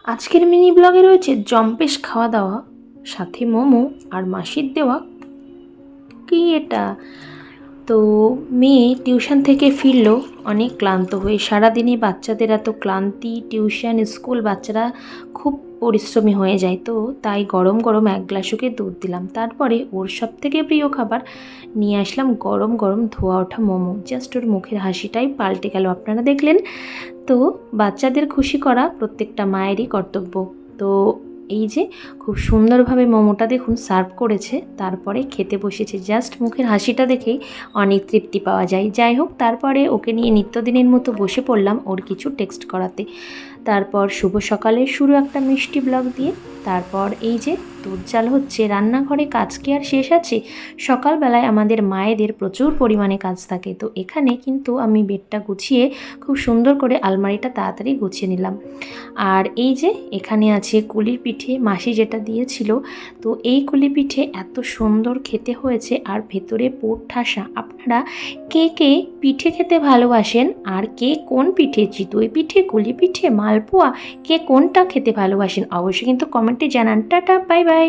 আজকের মিনি ব্লগে রয়েছে জম্পেশ খাওয়া দাওয়া, সাথে মোমো আর মাসির দেওয়া কি এটা। তো মেয়ে টিউশন থেকে ফিরলো অনেক ক্লান্ত হয়ে। সারাদিনে বাচ্চাদের এত ক্লান্তি, টিউশন স্কুল, বাচ্চারা খুব পরিশ্রমী হয়ে যায়। তো তাই গরম গরম এক গ্লাস ওকে দুধ দিলাম। তারপরে ওর সব থেকে প্রিয় খাবার নিয়ে আসলাম, গরম গরম ধোয়া ওঠা মোমো। জাস্ট ওর মুখের হাসিটাই পাল্টে গেল, আপনারা দেখলেন তো। বাচ্চাদের খুশি করা প্রত্যেকটা মায়েরই কর্তব্য। তো এই যে খুব সুন্দরভাবে মোমোটা দেখুন সার্ভ করেছে, তারপরে খেতে বসেছে। জাস্ট মুখের হাসিটা দেখেই অনেক তৃপ্তি পাওয়া যায়। যাই হোক, তারপরে ওকে নিয়ে নিত্যদিনের মতো বসে পড়লাম ওর কিছু টেক্সট করাতে। তারপর শুভ সকালের শুরু একটা মিষ্টি ব্লগ দিয়ে। তারপর এই যে দুধ জাল হচ্ছে, রান্নাঘরে কাজ কি আর শেষ আছে। সকালবেলায় আমাদের মায়েদের প্রচুর পরিমাণে কাজ থাকে। তো এখানে কিন্তু আমি বেডটা গুছিয়ে খুব সুন্দর করে আলমারিটা তাড়াতাড়ি গুছিয়ে নিলাম। আর এই যে এখানে আছে কুলির পিঠে, মাসি যেটা দিয়েছিল। তো এই কুলি পিঠে এত সুন্দর খেতে হয়েছে, আর ভেতরে পুর ঠাসা। আপনারা কে কে পিঠে খেতে ভালোবাসেন, আর কে কোন পিঠে, চিতই পিঠে, কুলি পিঠে, মালপোয়া, কে কোনটা খেতে ভালোবাসেন অবশ্যই কিন্তু কমেন্টে জানান। Tata, bye bye.